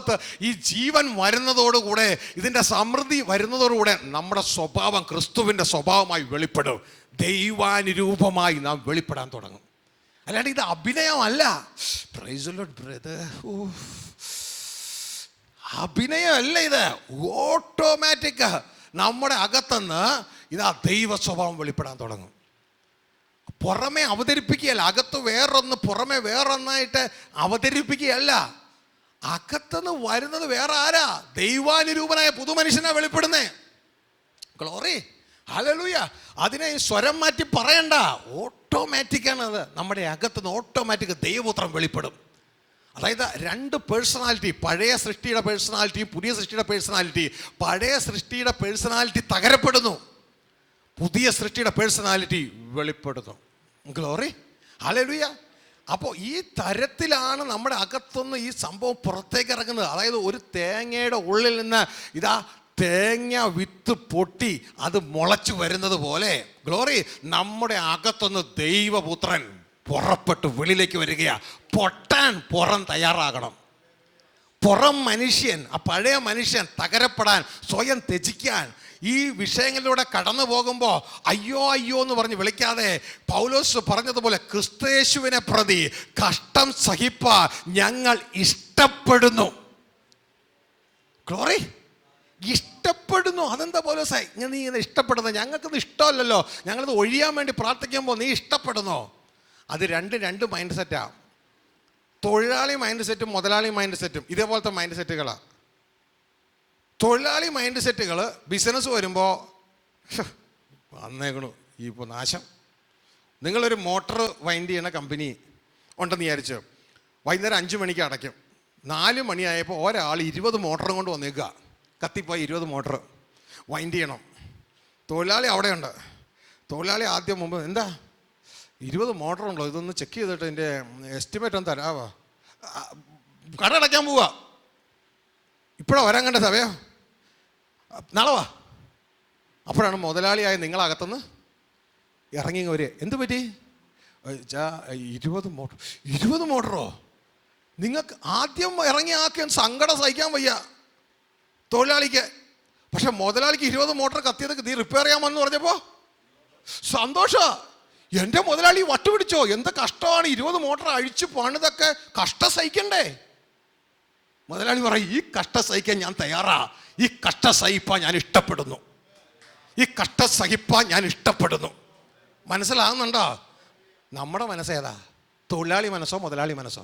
സ്വഭാവത്ത് ഈ ജീവൻ വരുന്നതോടുകൂടെ, ഇതിൻ്റെ സമൃദ്ധി വരുന്നതോടുകൂടെ നമ്മുടെ സ്വഭാവം ക്രിസ്തുവിൻ്റെ സ്വഭാവമായി വെളിപ്പെടും. ദൈവാനുരൂപമായി നാം വെളിപ്പെടാൻ തുടങ്ങും. അല്ലാണ്ട് ഇത് അഭിനയമല്ല. Praise the lord brother. അഭിനയമല്ല ഇത്, ഓട്ടോമാറ്റിക്. നമ്മുടെ അകത്തുനിന്ന് ഇതാ ദൈവ സ്വഭാവം വെളിപ്പെടാൻ തുടങ്ങും. പുറമെ അവതരിപ്പിക്കുകയല്ല, അകത്ത് വേറൊന്ന് പുറമെ വേറൊന്നായിട്ട് അവതരിപ്പിക്കുകയല്ല. അകത്തുനിന്ന് വരുന്നത് വേറെ ആരാ? ദൈവാനുരൂപനായ പുതുമനുഷ്യനാ വെളിപ്പെടുന്നേ. Glory, hallelujah. അതിനെ സ്വരം മാറ്റി പറയണ്ട, ഓട്ടോമാറ്റിക്കാണ് അത്. നമ്മുടെ അകത്തുനിന്ന് ഓട്ടോമാറ്റിക് ദൈവപുത്രൻ വെളിപ്പെടും. അതായത് രണ്ട് പേഴ്സണാലിറ്റി, പഴയ സൃഷ്ടിയുടെ പേഴ്സണാലിറ്റി, പുതിയ സൃഷ്ടിയുടെ പേഴ്സണാലിറ്റി. പഴയ സൃഷ്ടിയുടെ പേഴ്സണാലിറ്റി തകരപ്പെടുന്നു, പുതിയ സൃഷ്ടിയുടെ പേഴ്സണാലിറ്റി വെളിപ്പെടുന്നു. Glory, hallelujah. അപ്പോൾ ഈ തരത്തിലാണ് നമ്മുടെ അകത്തുനിന്ന് ഈ സംഭവം പുറത്തേക്ക് ഇറങ്ങുന്നത്. അതായത് ഒരു തേങ്ങയുടെ ഉള്ളിൽ നിന്ന് ഇതാ തേങ്ങ വിത്ത് പൊട്ടി അത് മുളച്ചു വരുന്നത് പോലെ, ഗ്ലോറി, നമ്മുടെ അകത്തുനിന്ന് ദൈവപുത്രൻ പുറപ്പെട്ട് വെളിയിലേക്ക് വരികയാ. പൊട്ടാൻ പുറം തയ്യാറാകണം. പുറം മനുഷ്യൻ, ആ പഴയ മനുഷ്യൻ തകരപ്പെടാൻ, സ്വയം ത്യജിക്കാൻ, ഈ വിഷയങ്ങളിലൂടെ കടന്നു പോകുമ്പോൾ അയ്യോ അയ്യോ എന്ന് പറഞ്ഞ് വിളിക്കാതെ, പൗലോസ് പറഞ്ഞതുപോലെ ക്രിസ്തുയേശുവിനെ പ്രതി കഷ്ടം സഹിപ്പാൻ ഞങ്ങൾ ഇഷ്ടപ്പെടുന്നു. ഗ്ലോറി, ഇഷ്ടപ്പെടുന്നു. അതെന്താ പൗലോസേ നീ ഇങ്ങനെ ഇഷ്ടപ്പെടുന്നത്? ഞങ്ങൾക്കത് ഇഷ്ടമല്ലല്ലോ, ഞങ്ങളത് ഒഴിയാൻ വേണ്ടി പ്രാർത്ഥിക്കുമ്പോൾ നീ ഇഷ്ടപ്പെടുന്നോ? അത് രണ്ട് മൈൻഡ് സെറ്റാണ്. തൊഴിലാളി മൈൻഡ് സെറ്റും മുതലാളി മൈൻഡ് സെറ്റും ഇതേപോലത്തെ മൈൻഡ് സെറ്റുകളാണ്. തൊഴിലാളി മൈൻഡ് സെറ്റുകൾ ബിസിനസ് വരുമ്പോൾ വന്നേക്കണു ഈ ഇപ്പോൾ നാശം. നിങ്ങളൊരു മോട്ടർ വൈൻഡ് ചെയ്യണ കമ്പനി ഉണ്ടെന്ന് വിചാരിച്ചു, വൈകുന്നേരം 5 മണിക്ക് അടയ്ക്കും. 4 മണിയായപ്പോൾ ഒരാൾ 20 മോട്ടറും കൊണ്ട് വന്നേക്കുക. കത്തിപ്പോയി 20 മോട്ടർ വൈൻഡ് ചെയ്യണം. തൊഴിലാളി അവിടെയുണ്ട്. തൊഴിലാളി ആദ്യം മുമ്പ് എന്താ 20 മോട്ടറുണ്ടോ, ഇതൊന്ന് ചെക്ക് ചെയ്തിട്ട് എൻ്റെ എസ്റ്റിമേറ്റ് ഒന്ന് തരാവാ, കട അടയ്ക്കാൻ പോവുക. ഇപ്പോഴാണ് വരാൻ കണ്ട സമയം, നാളെ വാ. അപ്പോഴാണ് മുതലാളിയായ നിങ്ങളകത്തുനിന്ന് ഇറങ്ങി വരിക. എന്ത് പറ്റി? 20 മോട്ടറോ? നിങ്ങൾക്ക് ആദ്യം ഇറങ്ങി ആക്കിയാൽ സങ്കടം സഹിക്കാൻ വയ്യ തൊഴിലാളിക്ക്. പക്ഷെ മുതലാളിക്ക് 20 മോട്ടർ കത്തിയത് നീ റിപ്പയർ ചെയ്യാമെന്ന് പറഞ്ഞപ്പോൾ സന്തോഷമാണ്. എൻ്റെ മുതലാളി വട്ടുപിടിച്ചോ, എന്ത് കഷ്ടമാണ്, 20 മോട്ടർ അഴിച്ച് പണിതൊക്കെ കഷ്ടം സഹിക്കണ്ടേ? മുതലാളി പറയും, ഈ കഷ്ടം സഹിക്കാൻ ഞാൻ തയ്യാറാ, ഈ കഷ്ടം സഹിപ്പാൻ ഞാൻ ഇഷ്ടപ്പെടുന്നു, ഈ കഷ്ടം സഹിപ്പാൻ ഞാൻ ഇഷ്ടപ്പെടുന്നു. മനസ്സിലാകുന്നുണ്ടോ? നമ്മുടെ മനസ്സേതാ? തൊഴിലാളി മനസ്സോ മുതലാളി മനസ്സോ?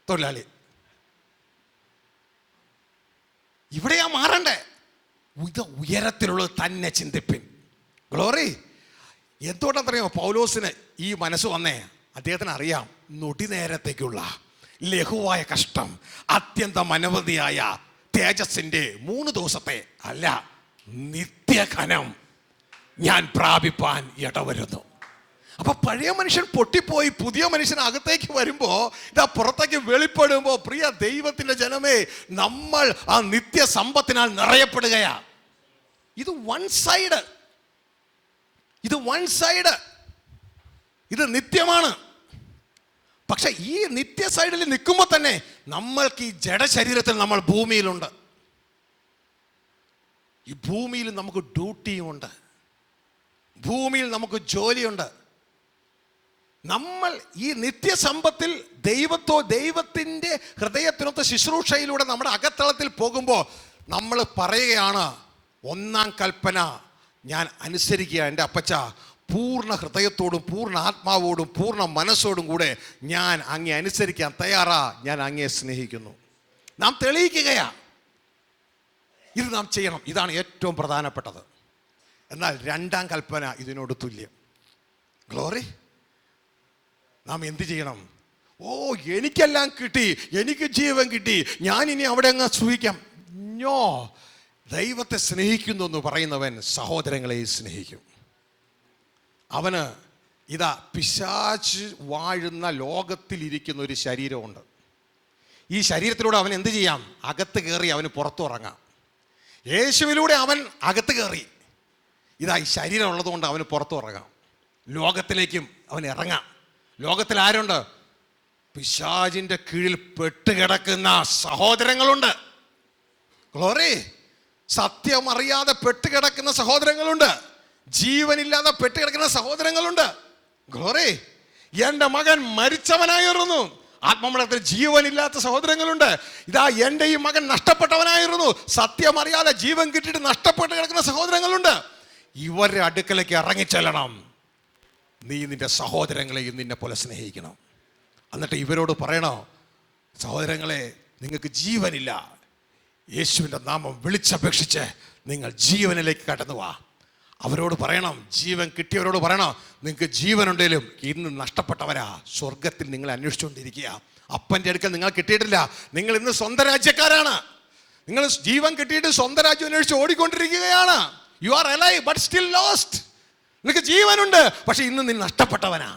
തൊഴിലാളി. ഇവിടെയാ മാറണ്ടേ. ഇത് ഉയരത്തിലുള്ളത് തന്നെ ചിന്തിപ്പിൻ. ഗ്ലോറി. എന്തുകൊണ്ടെന്നറിയാമോ പൗലോസിന് ഈ മനസ്സ് വന്നേ? അദ്ദേഹത്തിന് അറിയാം, നൊടി നേരത്തേക്കുള്ള ലഘുവായ കഷ്ടം, അത്യന്തം അനവധിയായ തേജസ്സിൻ്റെ 3 ദിവസത്തെ അല്ല നിത്യഘനം ഞാൻ പ്രാപിപ്പാൻ ഇടവരുന്നു. അപ്പൊ പഴയ മനുഷ്യൻ പൊട്ടിപ്പോയി പുതിയ മനുഷ്യൻ അകത്തേക്ക് വരുമ്പോൾ, ഇതാ പുറത്തേക്ക് വെളിപ്പെടുമ്പോൾ, പ്രിയ ദൈവത്തിന്റെ ജനമേ, നമ്മൾ ആ നിത്യസമ്പത്തിനാൽ നിറയപ്പെടുകയാ. ഇത് വൺ സൈഡ്, ഇത് നിത്യമാണ്. പക്ഷെ ഈ നിത്യ സൈഡിൽ നിൽക്കുമ്പോൾ തന്നെ നമ്മൾക്ക് ഈ ജഡശരീരത്തിൽ നമ്മൾ ഭൂമിയിലുണ്ട്. ഈ ഭൂമിയിൽ നമുക്ക് ഡ്യൂട്ടിയുമുണ്ട്, ഭൂമിയിൽ നമുക്ക് ജോലിയുണ്ട്. നമ്മൾ ഈ നിത്യസമ്പത്തിൽ ദൈവത്തിൻ്റെ ഹൃദയത്തിനൊത്ത ശുശ്രൂഷയിലൂടെ നമ്മുടെ അകത്തളത്തിൽ പോകുമ്പോൾ നമ്മൾ പറയുകയാണ്, 1-ാം കൽപ്പന ഞാൻ അനുസരിക്കുക എൻ്റെ അപ്പച്ച, പൂർണ്ണ ഹൃദയത്തോടും പൂർണ്ണ ആത്മാവോടും പൂർണ്ണ മനസ്സോടും കൂടെ ഞാൻ അങ്ങേ അനുസരിക്കാൻ തയ്യാറാ, ഞാൻ അങ്ങേ സ്നേഹിക്കുന്നു. നാം തെളിയിക്കുകയാ, ഇത് നാം ചെയ്യണം. ഇതാണ് ഏറ്റവും പ്രധാനപ്പെട്ടത്. എന്നാൽ 2-ാം കൽപ്പന ഇതിനോട് തുല്യം. ഗ്ലോറി. നാം എന്ത് ചെയ്യണം? എനിക്കെല്ലാം കിട്ടി, എനിക്ക് ജീവൻ കിട്ടി, ഞാൻ ഇനി അവിടെ അങ്ങ് സൂഹിക്കാം. ദൈവത്തെ സ്നേഹിക്കുന്നു എന്ന് പറയുന്നവൻ സഹോദരങ്ങളെ സ്നേഹിക്കും. അവന് ഇതാ പിശാച് വാഴുന്ന ലോകത്തിലിരിക്കുന്ന ഒരു ശരീരമുണ്ട്. ഈ ശരീരത്തിലൂടെ അവൻ എന്ത് ചെയ്യാം? അകത്ത് കയറി അവന് പുറത്തു ഇറങ്ങാം. യേശുവിലൂടെ അവൻ അകത്ത് കയറി, ഇതാ ഈ ശരീരം ഉള്ളതുകൊണ്ട് അവന് പുറത്തു ഇറങ്ങാം. ലോകത്തിലേക്കും അവൻ ഇറങ്ങാം. ലോകത്തിൽ ആരുണ്ട്? പിശാചിന്റെ കീഴിൽ പെട്ടുകിടക്കുന്ന സഹോദരങ്ങളുണ്ട്. ഗ്ലോറി. സത്യം അറിയാതെ പെട്ടുകിടക്കുന്ന സഹോദരങ്ങളുണ്ട്. ജീവനില്ലാതെ പെട്ടുകിടക്കുന്ന സഹോദരങ്ങളുണ്ട്. ഗ്ലോറി. എൻ്റെ മകൻ മരിച്ചവനായിരുന്നു. ആത്മമണ്ഡലത്തിൽ ജീവനില്ലാത്ത സഹോദരങ്ങളുണ്ട്. ഇതാ എൻ്റെ ഈ മകൻ നഷ്ടപ്പെട്ടവനായിരുന്നു. സത്യം അറിയാതെ ജീവൻ കിട്ടിയിട്ട് നഷ്ടപ്പെട്ട് കിടക്കുന്ന സഹോദരങ്ങളുണ്ട്. ഇവരുടെ അടുക്കലേക്ക് ഇറങ്ങിച്ചെല്ലണം. നീ നിന്റെ സഹോദരങ്ങളെയും നിന്നെ പോലെ സ്നേഹിക്കണം. എന്നിട്ട് ഇവരോട് പറയണോ, സഹോദരങ്ങളെ, നിങ്ങൾക്ക് ജീവനില്ല, യേശുവിൻ്റെ നാമം വിളിച്ചപേക്ഷിച്ച് നിങ്ങൾ ജീവനിലേക്ക് കടന്നു വാ. അവരോട് പറയണം, ജീവൻ കിട്ടിയവരോട് പറയണം, നിങ്ങൾക്ക് ജീവനുണ്ടെങ്കിലും ഇന്ന് നഷ്ടപ്പെട്ടവരാ. സ്വർഗത്തിൽ നിങ്ങൾ അന്വേഷിച്ചുകൊണ്ടിരിക്കുക. അപ്പൻ്റെ അടുക്കൽ നിങ്ങൾ കിട്ടിയിട്ടില്ല. നിങ്ങൾ ഇന്ന് സ്വന്തം രാജ്യക്കാരാണ്. നിങ്ങൾ ജീവൻ കിട്ടിയിട്ട് സ്വന്തം രാജ്യം അന്വേഷിച്ച് ഓടിക്കൊണ്ടിരിക്കുകയാണ്. You are alive but still lost. നിനക്ക് ജീവനുണ്ട്, പക്ഷെ ഇന്ന് നീ നഷ്ടപ്പെട്ടവനാ.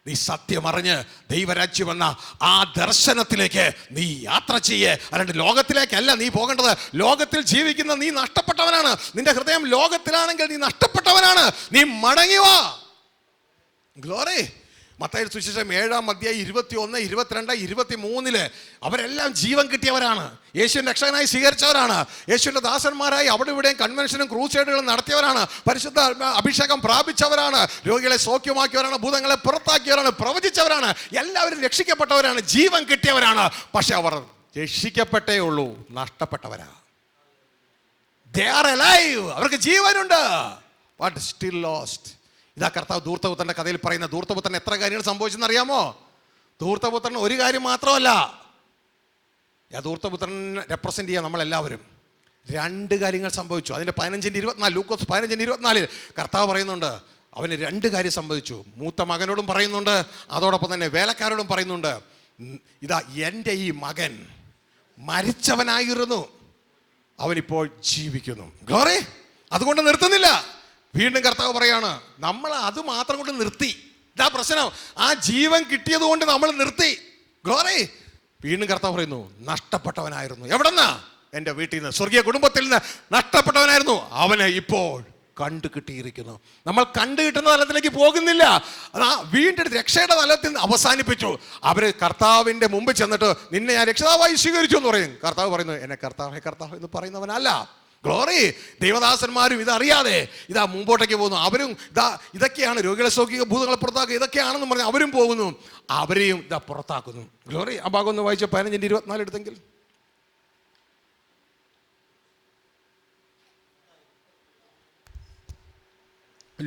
നീ സത്യം അറിഞ്ഞ് ദൈവരാജ്യം എന്ന ആ ദർശനത്തിലേക്ക് നീ യാത്ര ചെയ്യേ. അല്ലാണ്ട് ലോകത്തിലേക്കല്ല നീ പോകേണ്ടത്. ലോകത്തിൽ ജീവിക്കുന്ന നീ നഷ്ടപ്പെട്ടവനാണ്. നിന്റെ ഹൃദയം ലോകത്തിലാണെങ്കിൽ നീ നഷ്ടപ്പെട്ടവനാണ്. നീ മടങ്ങി വാ. ഗ്ലോറി. മത്തായിയുടെ സുവിശേഷം 7-21, 22, 23 അവരെല്ലാം ജീവൻ കിട്ടിയവരാണ്. യേശുവിൻ്റെ രക്ഷകനായി സ്വീകരിച്ചവരാണ്. യേശുവിൻ്റെ ദാസന്മാരായി അവിടെ ഇവിടെയും കൺവെൻഷനും ക്രൂസൈഡുകളും നടത്തിയവരാണ്. പരിശുദ്ധ അഭിഷേകം പ്രാപിച്ചവരാണ്. രോഗികളെ സൗഖ്യമാക്കിയവരാണ്. ഭൂതങ്ങളെ പുറത്താക്കിയവരാണ്. പ്രവചിച്ചവരാണ്. എല്ലാവരും രക്ഷിക്കപ്പെട്ടവരാണ്. ജീവൻ കിട്ടിയവരാണ്. പക്ഷെ അവർ രക്ഷിക്കപ്പെട്ടേ ഉള്ളൂ, നഷ്ടപ്പെട്ടവരാ. They are alive. അവർക്ക് ജീവനുണ്ട്, but still lost. ഇതാ കർത്താവ് ധൂർത്തപുത്രൻ്റെ കഥയിൽ പറയുന്ന ധൂർത്തപുത്രൻ എത്ര കാര്യങ്ങൾ സംഭവിച്ചെന്ന് അറിയാമോ? ധൂർത്തപുത്രൻ ഒരു കാര്യം മാത്രമല്ല, ധൂർത്തപുത്രൻ റെപ്രസെൻ്റ് ചെയ്യാൻ നമ്മളെല്ലാവരും 2 കാര്യങ്ങൾ സംഭവിച്ചു. അതിൻ്റെ 15-24 ലൂക്കോസ് 15-24 കർത്താവ് പറയുന്നുണ്ട്, അവന് 2 കാര്യം സംഭവിച്ചു. മൂത്ത മകനോടും പറയുന്നുണ്ട്, അതോടൊപ്പം തന്നെ വേലക്കാരോടും പറയുന്നുണ്ട്. ഇതാ എൻ്റെ ഈ മകൻ മരിച്ചവനായിരുന്നു, അവനിപ്പോൾ ജീവിക്കുന്നു. ഗ്ലോറി. അതുകൊണ്ട് നിർത്തുന്നില്ല. വീണ്ടും കർത്താവ് പറയാണ്, നമ്മൾ അത് മാത്രം കൊണ്ട് നിർത്തി. ഇതാ പ്രശ്നം. ആ ജീവൻ കിട്ടിയത് കൊണ്ട് നമ്മൾ നിർത്തി. ഗ്ലോറി. വീണ്ടും കർത്താവ് പറയുന്നു, നഷ്ടപ്പെട്ടവനായിരുന്നു. എവിടെന്നാ? എൻ്റെ വീട്ടിൽ നിന്ന്, സ്വർഗീയ കുടുംബത്തിൽ നിന്ന് നഷ്ടപ്പെട്ടവനായിരുന്നു. അവനെ ഇപ്പോൾ കണ്ടു കിട്ടിയിരിക്കുന്നു. നമ്മൾ കണ്ടു കിട്ടുന്ന തലത്തിലേക്ക് പോകുന്നില്ല. വീണ്ടും രക്ഷയുടെ തലത്തിൽ അവസാനിപ്പിച്ചു. അവർ കർത്താവിൻ്റെ മുമ്പ് ചെന്നിട്ട്, നിന്നെ ഞാൻ രക്ഷിതാവായി സ്വീകരിച്ചു എന്ന് പറയും. കർത്താവ് പറയുന്നു, എന്നെ കർത്താവേ കർത്താവ് എന്ന് പറയുന്നവനല്ല. ഗ്ലോറി. ദൈവദാസന്മാരും ഇതറിയാതെ ഇതാ മുമ്പോട്ടേക്ക് പോകുന്നു. അവരും ഇതൊക്കെയാണ് രോഗികളെ സൗഖ്യ, ഭൂതങ്ങളെ പുറത്താക്കുക, ഇതൊക്കെയാണെന്ന് പറഞ്ഞ് അവരും പോകുന്നു. അവരെയും ഇതാ പുറത്താക്കുന്നു. ഗ്ലോറി. ആ ഭാഗം ഒന്ന് വായിച്ച 15-24 എടുത്തെങ്കിൽ.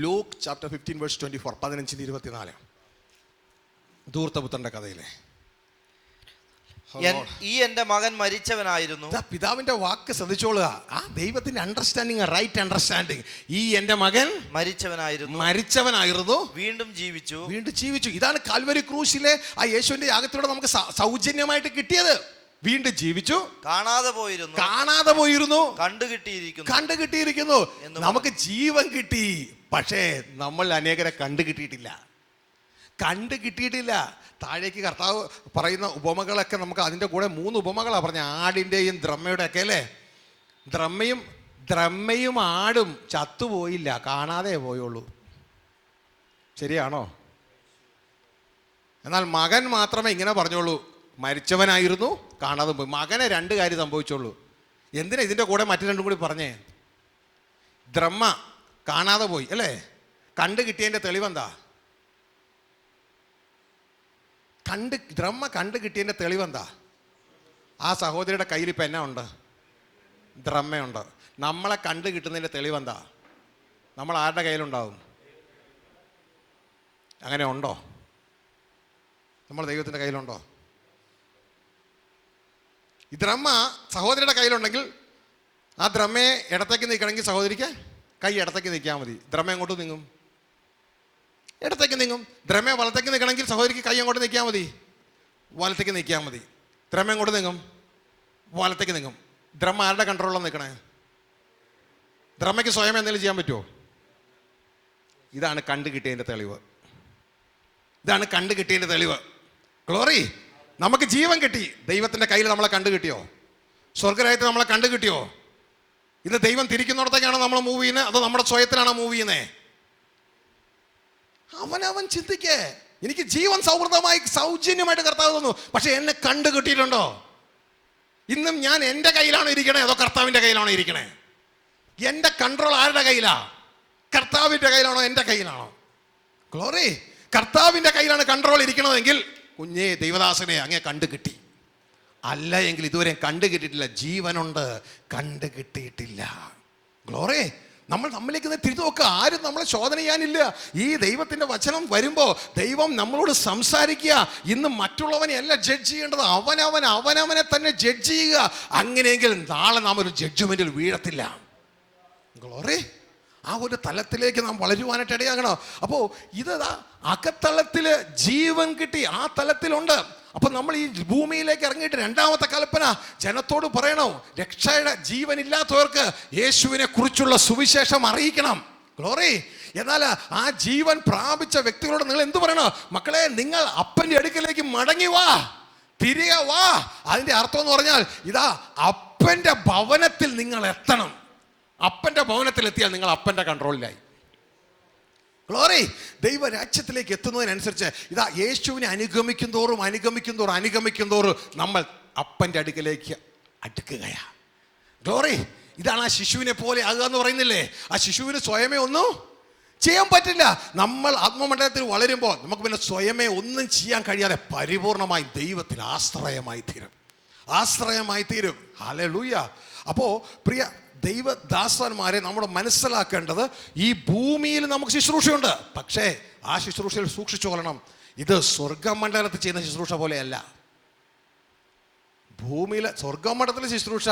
ലൂക്ക് ചാപ്റ്റർ 15:24, 15-24 ധൂർത്തപുത്രന്റെ കഥയിലെ. ഈ എൻ്റെ മകൻ മരിച്ചവനായിരുന്നു. പിതാവിന്റെ വാക്ക് ശ്രദ്ധിച്ചോളുക. ആ ദൈവത്തിന്റെ അണ്ടർസ്റ്റാൻഡിങ്, റൈറ്റ് അണ്ടർസ്റ്റാൻഡിങ്. ഈ എൻ്റെ മകൻ മരിച്ചവനായിരുന്നു, വീണ്ടും ജീവിച്ചു. ഇതാണ് കാൽവരി ക്രൂശിലെ ആ യേശുവിന്റെ യാഗത്തിലൂടെ നമുക്ക് സൗജന്യമായിട്ട് കിട്ടിയത്. വീണ്ടും ജീവിച്ചു. കാണാതെ പോയിരുന്നു, കണ്ടുകിട്ടിയിരിക്കുന്നു. നമുക്ക് ജീവൻ കിട്ടി, പക്ഷേ നമ്മൾ അനേകരെ കണ്ടുകിട്ടിയിട്ടില്ല. താഴേക്ക് കർത്താവ് പറയുന്ന ഉപമകളൊക്കെ നമുക്ക് അതിൻ്റെ കൂടെ 3 ഉപമകളാണ് പറഞ്ഞ. ആടിൻ്റെയും ദ്രമ്മയുടെ ഒക്കെ അല്ലേ. ദ്രമ്മയും ആടും ചത്തുപോയില്ല, കാണാതെ പോയുള്ളൂ. ശരിയാണോ? എന്നാൽ മകൻ മാത്രമേ ഇങ്ങനെ പറഞ്ഞോളൂ, മരിച്ചവനായിരുന്നു, കാണാതെ പോയി. മകനെ 2 കാര്യം സംഭവിച്ചുള്ളൂ. എന്തിനാ ഇതിൻ്റെ കൂടെ മറ്റു 2 കൂടി പറഞ്ഞേ? ദ്രമ്മ കാണാതെ പോയി അല്ലേ. കണ്ടു കിട്ടിയതിൻ്റെ തെളിവെന്താ? ദ്രമ്മ കണ്ടു കിട്ടിയതിൻ്റെ തെളിവെന്താ? ആ സഹോദരിയുടെ കയ്യിൽ ഇപ്പം എന്നാ ഉണ്ട്? ദ്രമ്മയുണ്ട്. നമ്മളെ കണ്ടു കിട്ടുന്നതിൻ്റെ തെളിവെന്താ? നമ്മൾ ആരുടെ കയ്യിലുണ്ടാവും? അങ്ങനെ ഉണ്ടോ? നമ്മൾ ദൈവത്തിൻ്റെ കയ്യിലുണ്ടോ? ഈ ദ്രമ്മ സഹോദരിയുടെ കയ്യിലുണ്ടെങ്കിൽ ആ ദ്രമ്മയെ ഇടത്തേക്ക് നീക്കണമെങ്കിൽ സഹോദരിക്ക് കൈ ഇടത്തേക്ക് നീക്കിയാൽ മതി. ദ്രമ്മ എങ്ങോട്ട് നീങ്ങും? ഇടത്തേക്ക് നീങ്ങും. ദ്രമ്മ വലത്തേക്ക് നീക്കണമെങ്കിൽ സഹോദരിക്ക് കൈ അങ്ങോട്ട് നീക്കിയാൽ മതി, വലത്തേക്ക് നീക്കിയാൽ മതി. ദ്രമ്മ എങ്ങോട്ട് നീങ്ങും? വലത്തേക്ക് നീങ്ങും. ദ്രമ്മ ആരുടെ കൺട്രോളിലാണ് നിൽക്കണേ? ദ്രമ്മയ്ക്ക് സ്വയം എന്തെങ്കിലും ചെയ്യാൻ പറ്റുമോ? ഇതാണ് കണ്ടു കിട്ടിയതിൻ്റെ തെളിവ്. ഗ്ലോറി. നമുക്ക് ജീവൻ കിട്ടി. ദൈവത്തിൻ്റെ കയ്യിൽ നമ്മളെ കണ്ടു കിട്ടിയോ? സ്വർഗരാജ്യത്തിൽ നമ്മളെ കണ്ടു കിട്ടിയോ? ഇന്ന് ദൈവം തിരിക്കുന്നിടത്തേക്കാണോ നമ്മൾ മൂവ് ചെയ്യുന്നത്, അതോ നമ്മുടെ സ്വയത്തിലാണോ മൂവ് ചെയ്യുന്നത്? അവനവൻ ചിന്തിക്കേ. എനിക്ക് ജീവൻ സൗഹൃദമായി സൗജന്യമായിട്ട് കർത്താവ് തന്നു. പക്ഷെ എന്നെ കണ്ടു കിട്ടിയിട്ടുണ്ടോ? ഇന്നും ഞാൻ എൻ്റെ കയ്യിലാണോ ഇരിക്കണേ അതോ കർത്താവിൻ്റെ കയ്യിലാണോ ഇരിക്കണേ? എൻ്റെ കൺട്രോൾ ആരുടെ കയ്യിലാ? കർത്താവിൻ്റെ കയ്യിലാണോ എൻ്റെ കയ്യിലാണോ? ഗ്ലോറി. കർത്താവിൻ്റെ കയ്യിലാണ് കൺട്രോൾ ഇരിക്കണതെങ്കിൽ കുഞ്ഞേ ദൈവദാസനെ അങ്ങേ കണ്ടു കിട്ടി. അല്ല എങ്കിൽ ഇതുവരെ കണ്ടു കിട്ടിയിട്ടില്ല. ജീവനുണ്ട്, കണ്ടു കിട്ടിയിട്ടില്ല. ഗ്ലോറി. നമ്മൾ നമ്മിലേക്ക് തിരിച്ചു നോക്കുക. ആരും നമ്മളെ ശോധന ചെയ്യാനില്ല. ഈ ദൈവത്തിൻ്റെ വചനം വരുമ്പോൾ ദൈവം നമ്മളോട് സംസാരിക്കുക. ഇന്ന് മറ്റുള്ളവനെ അല്ല ജഡ്ജ് ചെയ്യേണ്ടത്, അവനവനെ തന്നെ ജഡ്ജ് ചെയ്യുക. അങ്ങനെയെങ്കിൽ നാളെ നാം ഒരു ജഡ്ജ്മെന്റിൽ വീഴത്തില്ല. ഗ്ലോറി. ആ ഒരു തലത്തിലേക്ക് നാം വളരുവാനായിട്ട് ഇടയാകണം. അപ്പോൾ ഇത് അകത്തലത്തിൽ ജീവൻ കിട്ടി, ആ തലത്തിലുണ്ട്. അപ്പൊ നമ്മൾ ഈ ഭൂമിയിലേക്ക് ഇറങ്ങിയിട്ട് രണ്ടാമത്തെ കൽപ്പന ജനത്തോട് പറയണം, രക്ഷയുടെ ജീവനില്ലാത്തവർക്ക് യേശുവിനെ കുറിച്ചുള്ള സുവിശേഷം അറിയിക്കണം. ഗ്ലോറി. എന്നാൽ ആ ജീവൻ പ്രാപിച്ച വ്യക്തികളോട് നിങ്ങൾ എന്തു പറയണം? മക്കളെ, നിങ്ങൾ അപ്പൻ്റെ അടുക്കലേക്ക് മടങ്ങി വാ, തിരികെ വാ. അതിന്റെ അർത്ഥം എന്ന് പറഞ്ഞാൽ ഇതാ, അപ്പൻ്റെ ഭവനത്തിൽ നിങ്ങൾ എത്തണം. അപ്പൻ്റെ ഭവനത്തിൽ എത്തിയാൽ നിങ്ങൾ അപ്പൻ്റെ കൺട്രോളിലായി. ഗ്ലോറി. ദൈവരാജ്യത്തിലേക്ക് എത്തുന്നതിനനുസരിച്ച് ഇതാ യേശുവിനെ അനുഗമിക്കും തോറും നമ്മൾ അപ്പൻ്റെ അടുക്കലേക്ക് അടുക്കുകയാ. ഗ്ലോറി. ഇതാണ് ആ ശിശുവിനെ പോലെ ആകുക എന്ന് പറയുന്നില്ലേ? ആ ശിശുവിന് സ്വയമേ ഒന്നും ചെയ്യാൻ പറ്റില്ല. നമ്മൾ ആത്മമണ്ഡലത്തിൽ വളരുമ്പോൾ നമുക്ക് പിന്നെ സ്വയമേ ഒന്നും ചെയ്യാൻ കഴിയാതെ പരിപൂർണമായി ദൈവത്തിൽ ആശ്രയമായി തീരും. ഹല്ലേലൂയ. അപ്പോൾ പ്രിയ ദൈവദാസന്മാരെ നമ്മൾ മനസ്സിലാക്കേണ്ടത്, ഈ ഭൂമിയിൽ നമുക്ക് ശുശ്രൂഷയുണ്ട്. പക്ഷേ ആ ശുശ്രൂഷയിൽ സൂക്ഷിച്ചു കൊള്ളണം. ഇത് സ്വർഗമണ്ഡലത്തിൽ ചെയ്യുന്ന ശുശ്രൂഷ പോലെയല്ല. ഭൂമിയിലെ സ്വർഗമണ്ഡലത്തിലെ ശുശ്രൂഷ